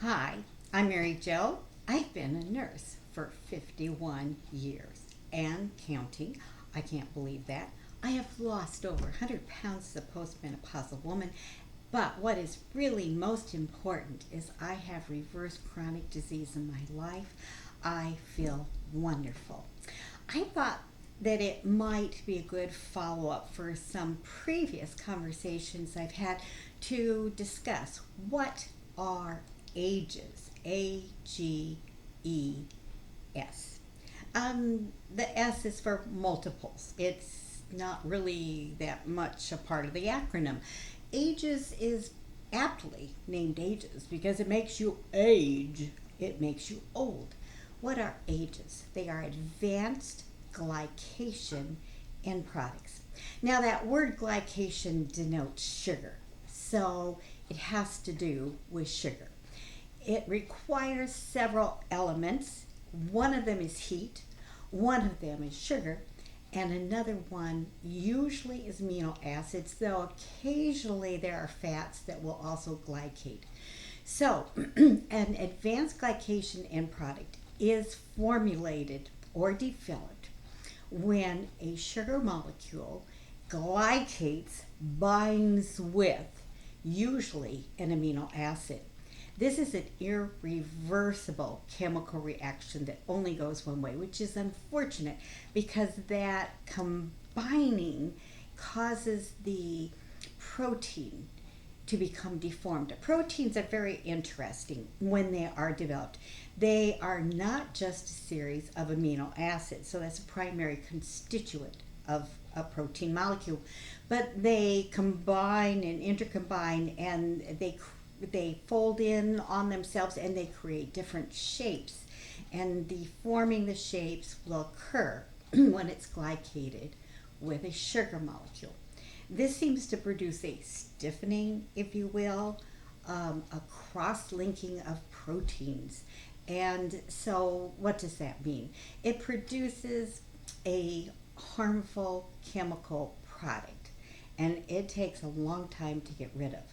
Hi, I'm Mary Jo. I've been a nurse for 51 years and counting. I can't believe that. I have lost over 100 pounds as a postmenopausal woman, but what is really most important is I have reversed chronic disease in my life. I feel wonderful. I thought that it might be a good follow up for some previous conversations I've had to discuss what are ages. AGES. The S is for multiples. It's not really that much a part of the acronym. Ages is aptly named ages because it makes you age, it makes you old. What are ages? They are advanced glycation end products. Now, that word glycation denotes sugar, so it has to do with sugar. It requires several elements. One of them is heat, one of them is sugar, and another one usually is amino acids, though occasionally there are fats that will also glycate. So, an advanced glycation end product is formulated or developed when a sugar molecule glycates, binds with, usually an amino acid. This is an irreversible chemical reaction that only goes one way, which is unfortunate because that combining causes the protein to become deformed. Proteins are very interesting when they are developed. They are not just a series of amino acids, so that's a primary constituent of a protein molecule, but they combine and intercombine, and they fold in on themselves and they create different shapes, and the forming the shapes will occur when it's glycated with a sugar molecule. This seems to produce a stiffening, if you will, a cross-linking of proteins. And so what does that mean? It produces a harmful chemical product, and it takes a long time to get rid of.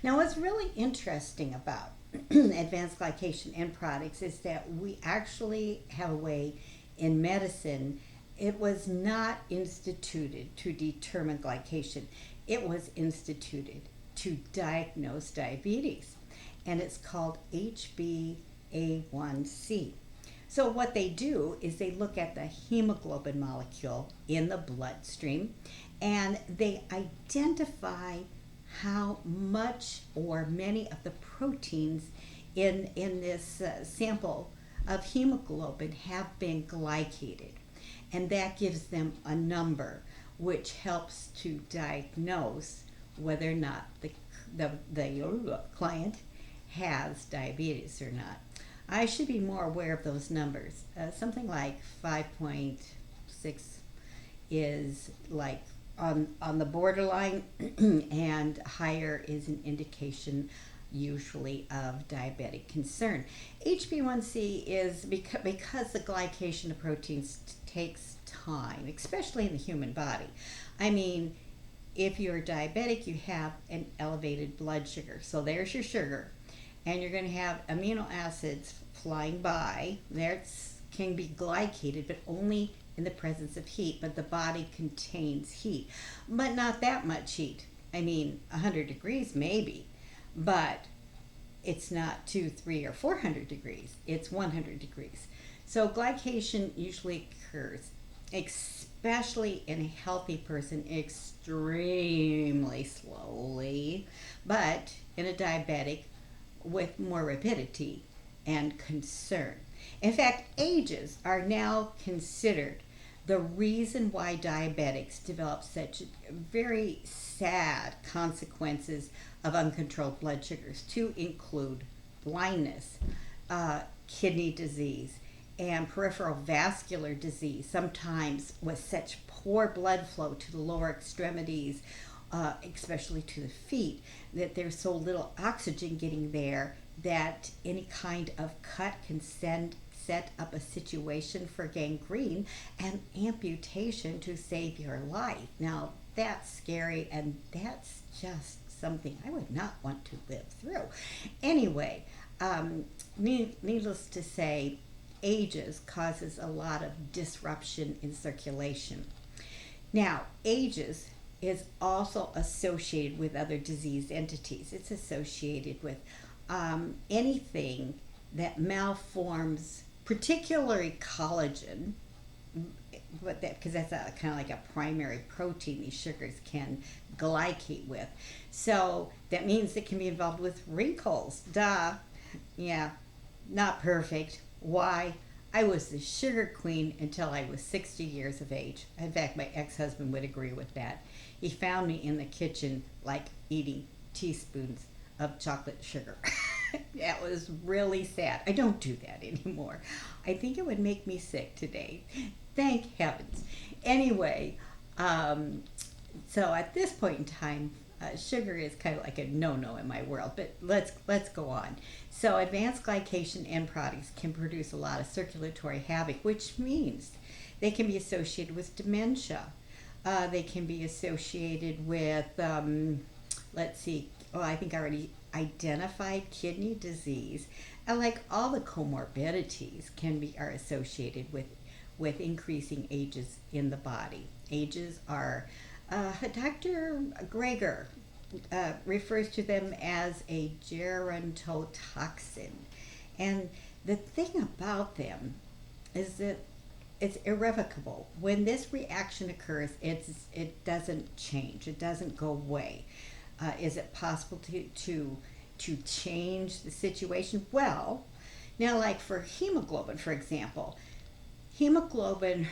Now, what's really interesting about advanced glycation end products is that we actually have a way in medicine. It was not instituted to determine glycation. It was instituted to diagnose diabetes, and it's called HbA1c. So what they do is they look at the hemoglobin molecule in the bloodstream, and they identify how much or many of the proteins in this sample of hemoglobin have been glycated. And that gives them a number, which helps to diagnose whether or not the client has diabetes or not. I should be more aware of those numbers. Something like 5.6 is like on the borderline, and higher is an indication usually of diabetic concern. HbA1c is because the glycation of proteins takes time, especially in the human body. I mean, if you're diabetic, you have an elevated blood sugar. So there's your sugar, and you're going to have amino acids flying by. That can be glycated, but only in the presence of heat. But the body contains heat, but not that much heat. I mean, 100 degrees maybe, but it's not 2, 3, or 400 degrees. It's 100 degrees. So glycation usually occurs, especially in a healthy person, extremely slowly, but in a diabetic with more rapidity and concern. In fact, ages are now considered the reason why diabetics develop such very sad consequences of uncontrolled blood sugars, to include blindness, kidney disease, and peripheral vascular disease, sometimes with such poor blood flow to the lower extremities, especially to the feet, that there's so little oxygen getting there that any kind of cut can set up a situation for gangrene and amputation to save your life. Now, that's scary, and that's just something I would not want to live through. Anyway, Um, Needless to say, ages causes a lot of disruption in circulation. Now, ages is also associated with other disease entities. It's associated with anything that malforms, particularly collagen, but that because that's a kind of like a primary protein these sugars can glycate with. So that means it can be involved with wrinkles. Duh. Yeah, not perfect. Why? I was the sugar queen until I was 60 years of age. In fact, my ex-husband would agree with that. He found me in the kitchen like eating teaspoons of chocolate sugar. That was really sad. I don't do that anymore. I think it would make me sick today. Thank heavens. Anyway, so at this point in time, sugar is kind of like a no-no in my world. But let's go on. So advanced glycation end products can produce a lot of circulatory havoc, which means they can be associated with dementia. They can be associated with, let's see, oh, I think I already identified kidney disease. And like all the comorbidities are associated with increasing ages in the body. Ages are, Dr. Greger refers to them as a gerontotoxin. And the thing about them is that it's irrevocable. When this reaction occurs, it doesn't change. It doesn't go away. Is it possible to change the situation? Well, now like for hemoglobin, for example, hemoglobin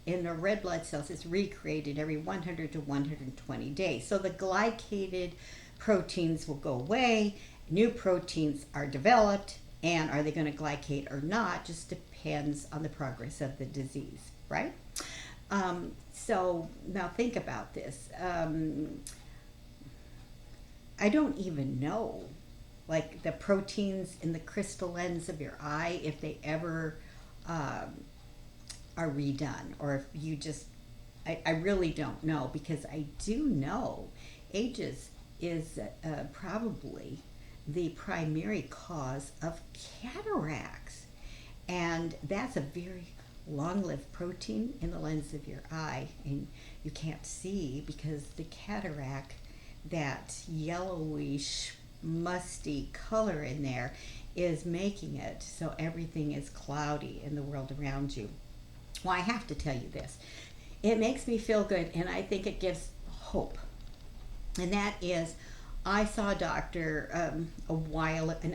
in the red blood cells is recreated every 100 to 120 days. So the glycated proteins will go away, new proteins are developed, and are they going to glycate or not just depends on the progress of the disease, right? So now think about this. I don't even know, like the proteins in the crystal lens of your eye, if they ever are redone, or if you just, I really don't know, because I do know ages is probably the primary cause of cataracts. And that's a very long-lived protein in the lens of your eye, and you can't see because the cataract, that yellowish, musty color in there, is making it so everything is cloudy in the world around you. Well, I have to tell you this. It makes me feel good, and I think it gives hope. And that is, I saw a doctor, an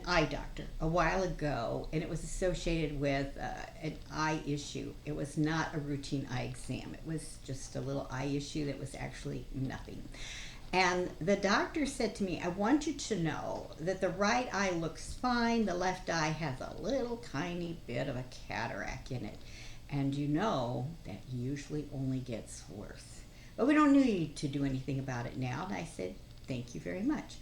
eye doctor, a while ago, and it was associated with an eye issue. It was not a routine eye exam. It was just a little eye issue that was actually nothing. And the doctor said to me, I want you to know that the right eye looks fine. The left eye has a little tiny bit of a cataract in it. And you know that usually only gets worse. But we don't need to do anything about it now. And I said, thank you very much.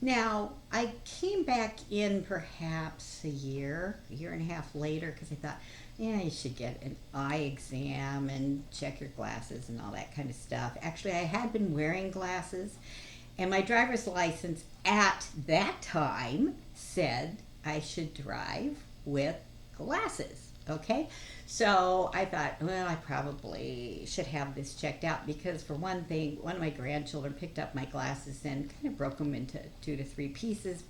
Now, I came back in perhaps a year and a half later, because I thought, yeah, you should get an eye exam and check your glasses and all that kind of stuff. Actually, I had been wearing glasses, and my driver's license at that time said I should drive with glasses. Okay, so I thought, well, I probably should have this checked out, because for one thing, one of my grandchildren picked up my glasses and kind of broke them into 2 to 3 pieces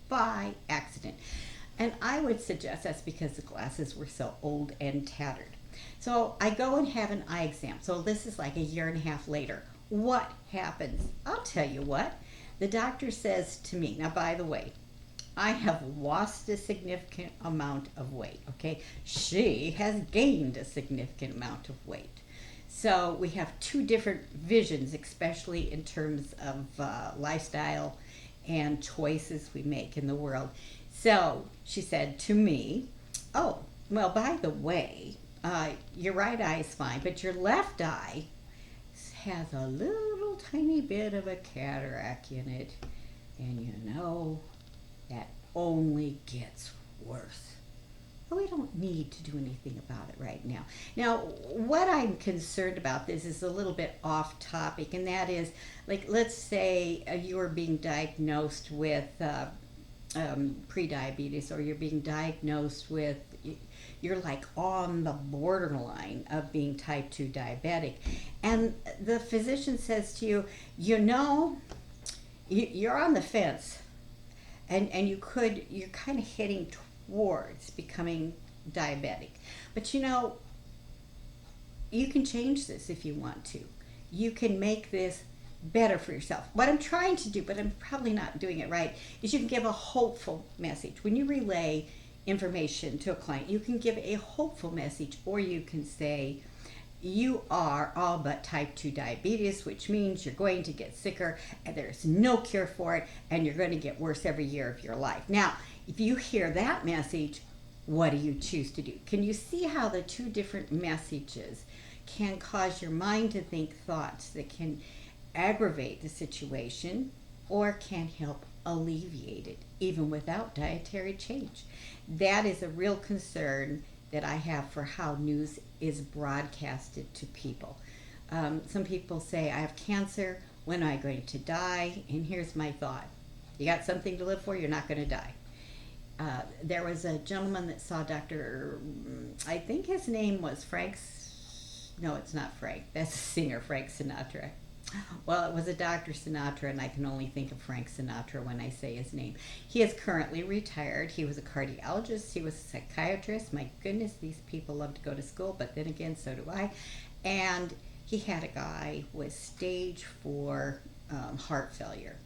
by accident. And I would suggest that's because the glasses were so old and tattered. So I go and have an eye exam. So this is like a year and a half later. What happens? I'll tell you what. The doctor says to me, now by the way, I have lost a significant amount of weight, okay? She has gained a significant amount of weight. So we have 2 different visions, especially in terms of lifestyle and choices we make in the world. So she said to me, oh, well, by the way, your right eye is fine, but your left eye has a little tiny bit of a cataract in it. And you know, that only gets worse. But we don't need to do anything about it right now. Now, what I'm concerned about, this is a little bit off topic, and that is, like, let's say you are being diagnosed with pre-diabetes, or you're being diagnosed with, you're like on the borderline of being type 2 diabetic, and the physician says to you, you're on the fence, and you're kind of heading towards becoming diabetic, but you can change this if you want to. You can make this better for yourself. What I'm trying to do, but I'm probably not doing it right, is you can give a hopeful message. When you relay information to a client, you can give a hopeful message, or you can say, you are all but type 2 diabetes, which means you're going to get sicker and there's no cure for it, and you're going to get worse every year of your life. Now, if you hear that message, what do you choose to do? Can you see how the two different messages can cause your mind to think thoughts that can aggravate the situation or can help alleviate it, even without dietary change? That is a real concern that I have for how news is broadcasted to people. Some people say, I have cancer, when am I going to die? And here's my thought. You got something to live for, you're not going to die. There was a gentleman that saw Dr. I think his name was no, it's not Frank. That's a singer, Frank Sinatra. Well, it was a Dr. Sinatra, and I can only think of Frank Sinatra when I say his name. He is currently retired. He was a cardiologist. He was a psychiatrist. My goodness, these people love to go to school, but then again, so do I. And he had a guy with stage 4 heart failure.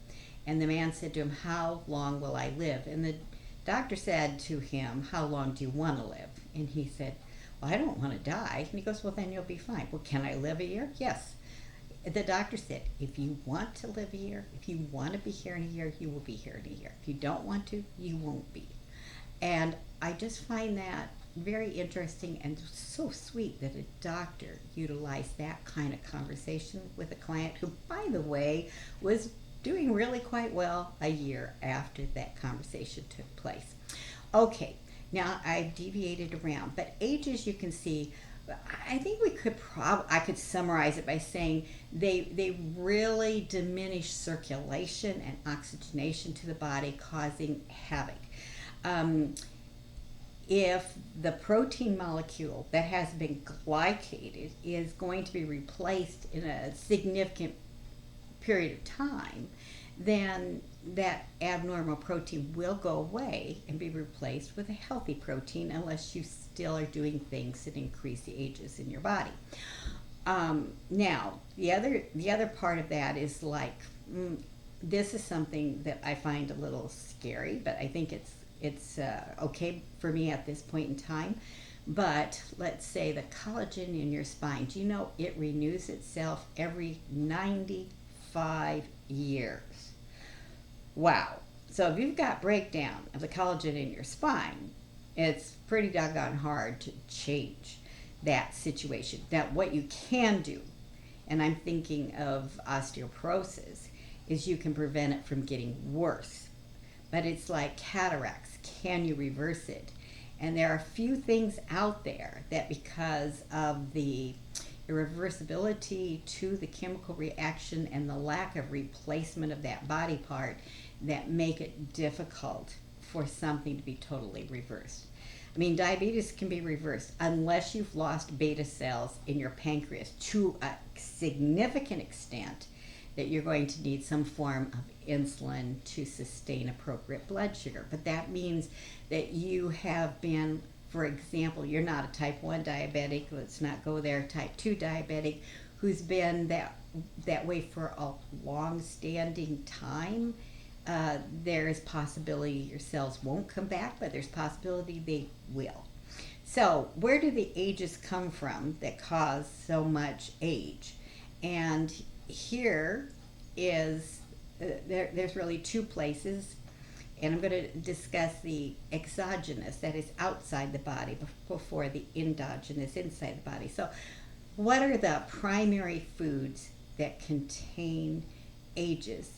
And the man said to him, how long will I live? And the doctor said to him, how long do you want to live? And he said, well, I don't want to die. And he goes, well, then you'll be fine. Well, can I live a year? Yes. The doctor said, if you want to live a year, if you want to be here in a year, you will be here in a year. If you don't want to, you won't be. And I just find that very interesting and so sweet that a doctor utilized that kind of conversation with a client who, by the way, was doing really quite well a year after that conversation took place. Okay, now I've deviated around, but age, as you can see, I think I could summarize it by saying they really diminish circulation and oxygenation to the body, causing havoc. If the protein molecule that has been glycated is going to be replaced in a significant period of time, then that abnormal protein will go away and be replaced with a healthy protein, unless you still are doing things that increase the ages in your body. Now, the other part of that is this is something that I find a little scary, but I think it's okay for me at this point in time. But let's say the collagen in your spine, do you know it renews itself every 95 years? Wow. So if you've got breakdown of the collagen in your spine, it's pretty doggone hard to change that situation. Now, what you can do, and I'm thinking of osteoporosis, is you can prevent it from getting worse. But it's like cataracts. Can you reverse it? And there are a few things out there that, because of the irreversibility to the chemical reaction and the lack of replacement of that body part, that make it difficult for something to be totally reversed. I mean, diabetes can be reversed unless you've lost beta cells in your pancreas to a significant extent that you're going to need some form of insulin to sustain appropriate blood sugar. But that means that you have been, for example, you're not a type 1 diabetic, let's not go there, type 2 diabetic, who's been that way for a long-standing time. There is possibility your cells won't come back, but there's possibility they will. So where do the ages come from that cause so much age? And here is, there's really two places, and I'm going to discuss the exogenous, that is outside the body, before the endogenous, inside the body. So what are the primary foods that contain ages?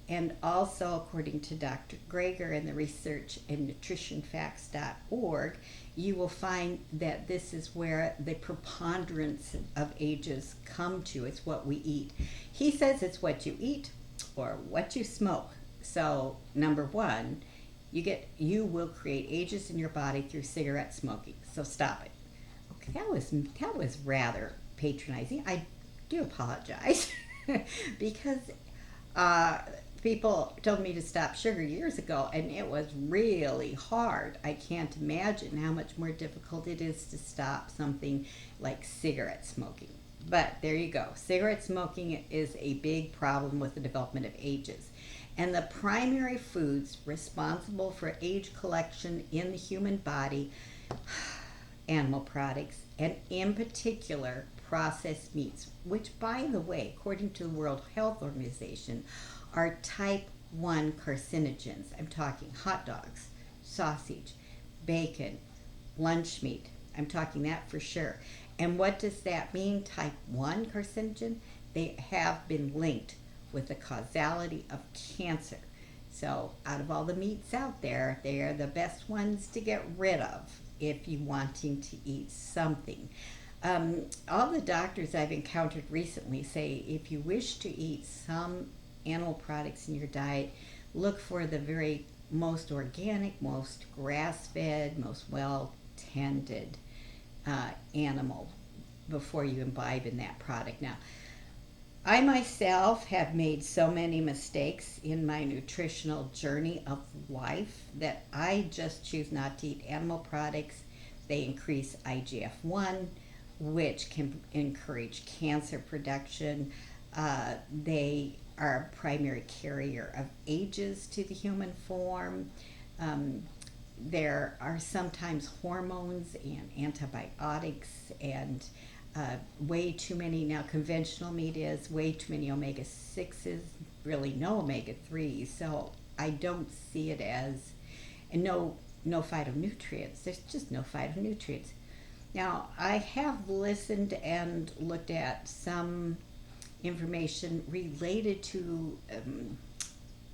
And also, according to Dr. Greger and the research in nutritionfacts.org, you will find that this is where the preponderance of ages come to. It's what we eat. He says it's what you eat or what you smoke. So, number one, you will create ages in your body through cigarette smoking. So stop it. Okay, that was rather patronizing. I do apologize because uh, people told me to stop sugar years ago, and it was really hard. I can't imagine how much more difficult it is to stop something like cigarette smoking. But there you go. Cigarette smoking is a big problem with the development of ages. And the primary foods responsible for age collection in the human body, animal products, and in particular processed meats, which, by the way, according to the World Health Organization, are type 1 carcinogens. I'm talking hot dogs, sausage, bacon, lunch meat. I'm talking that for sure. And what does that mean, type 1 carcinogen? They have been linked with the causality of cancer. So out of all the meats out there, they are the best ones to get rid of if you're wanting to eat something. All the doctors I've encountered recently say if you wish to eat some animal products in your diet, look for the very most organic, most grass-fed, most well-tended animal before you imbibe in that product. Now, I myself have made so many mistakes in my nutritional journey of life that I just choose not to eat animal products. They increase IGF-1, which can encourage cancer production. They are a primary carrier of ages to the human form. There are sometimes hormones and antibiotics and way too many, now conventional meat is way too many omega-6s, really no omega-3s, so I don't see it as, and no phytonutrients. There's just no phytonutrients. Now, I have listened and looked at some information related to,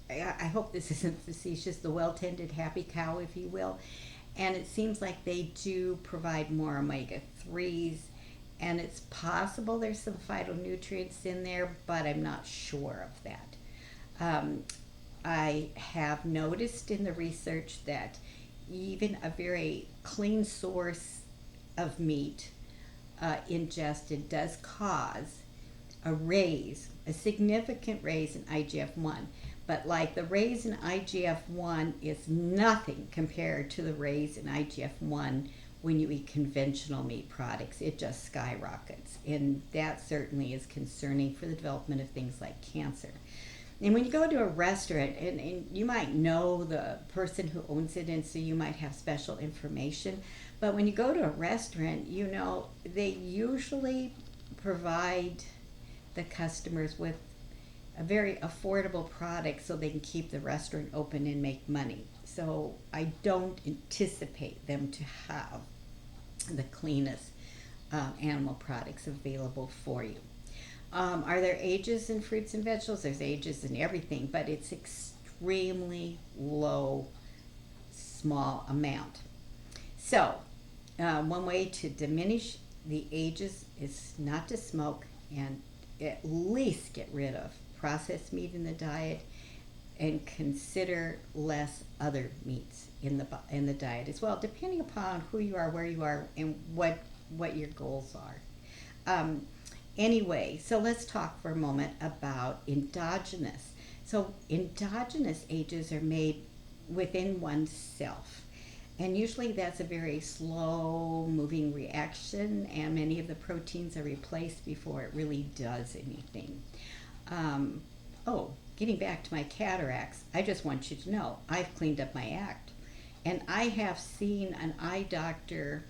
I hope this isn't facetious, the well-tended happy cow, if you will, and it seems like they do provide more omega-3s, and it's possible there's some phytonutrients in there, but I'm not sure of that. I have noticed in the research that even a very clean source of meat ingested does cause a significant raise in IGF-1. But like the raise in IGF-1 is nothing compared to the raise in IGF-1 when you eat conventional meat products. It just skyrockets. And that certainly is concerning for the development of things like cancer. And when you go to a restaurant, and you might know the person who owns it, and so you might have special information, but when you go to a restaurant, you know, they usually provide the customers with a very affordable product so they can keep the restaurant open and make money. So I don't anticipate them to have the cleanest animal products available for you. Are there ages in fruits and vegetables? There's ages in everything, but it's extremely low, small amount. So one way to diminish the ages is not to smoke and at least get rid of processed meat in the diet and consider less other meats in the diet as well, depending upon who you are, where you are, and what your goals are. Anyway, so let's talk for a moment about endogenous. So endogenous ages are made within oneself. And usually that's a very slow moving reaction, and many of the proteins are replaced before it really does anything. Getting back to my cataracts, I just want you to know I've cleaned up my act. And I have seen an eye doctor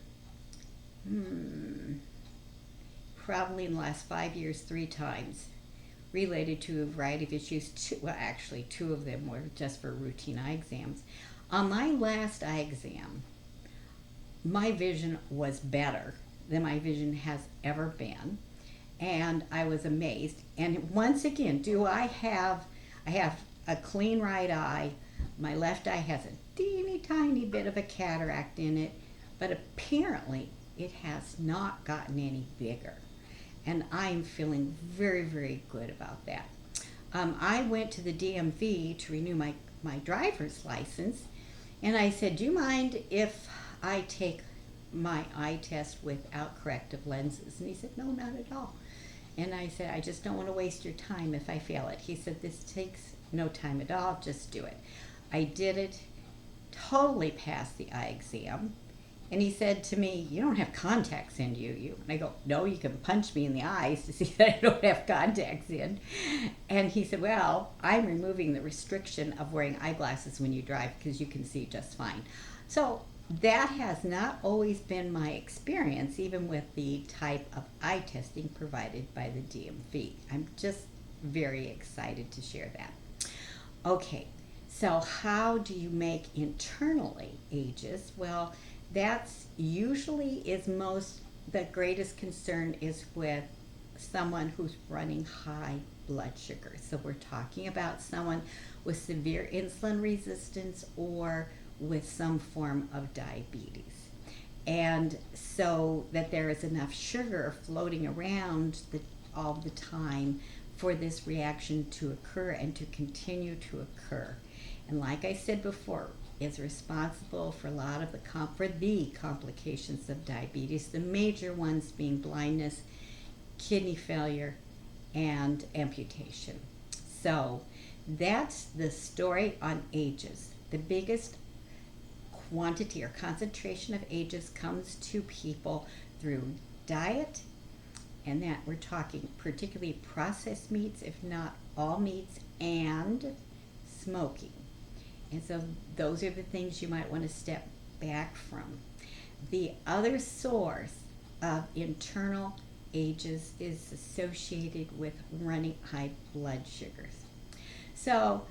probably in the last 5 years 3 times, related to a variety of issues. Two of them were just for routine eye exams. On my last eye exam, my vision was better than my vision has ever been, and I was amazed. And once again, I have a clean right eye. My left eye has a teeny tiny bit of a cataract in it, but apparently it has not gotten any bigger. And I'm feeling very, very good about that. I went to the DMV to renew my driver's license, And I said, do you mind if I take my eye test without corrective lenses? And he said, no, not at all. And I said, I just don't want to waste your time if I fail it. He said, this takes no time at all, just do it. I did it, totally passed the eye exam. And he said to me, you don't have contacts in, you. And I go, no, you can punch me in the eyes to see that I don't have contacts in. And he said, well, I'm removing the restriction of wearing eyeglasses when you drive because you can see just fine. So that has not always been my experience, even with the type of eye testing provided by the DMV. I'm just very excited to share that. Okay, so how do you make internally ages? Well, that's usually the greatest concern is with someone who's running high blood sugar. So we're talking about someone with severe insulin resistance or with some form of diabetes. And so that there is enough sugar floating around all the time for this reaction to occur and to continue to occur. And like I said before, is responsible for a lot of the complications of diabetes, the major ones being blindness, kidney failure, and amputation. So that's the story on ages. The biggest quantity or concentration of ages comes to people through diet, and that we're talking particularly processed meats, if not all meats, and smoking. And so those are the things you might want to step back from. The other source of internal ages is associated with running high blood sugars. So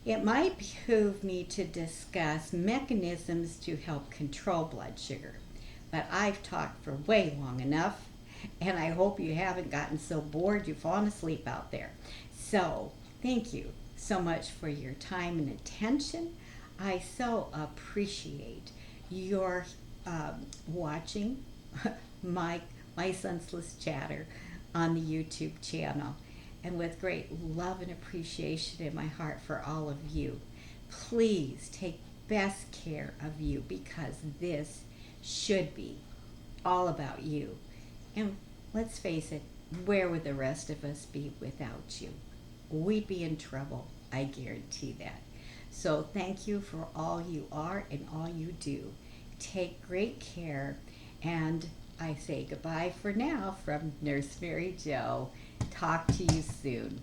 it might behoove me to discuss mechanisms to help control blood sugar. But I've talked for way long enough, and I hope you haven't gotten so bored you've fallen asleep out there. So thank you so much for your time and attention. I so appreciate your watching my senseless chatter on the YouTube channel, and with great love and appreciation in my heart for all of you. Please take best care of you, because this should be all about you. And let's face it, where would the rest of us be without you? We'd be in trouble, I guarantee that. So thank you for all you are and all you do. Take great care, and I say goodbye for now from Nurse Mary Jo. Talk to you soon.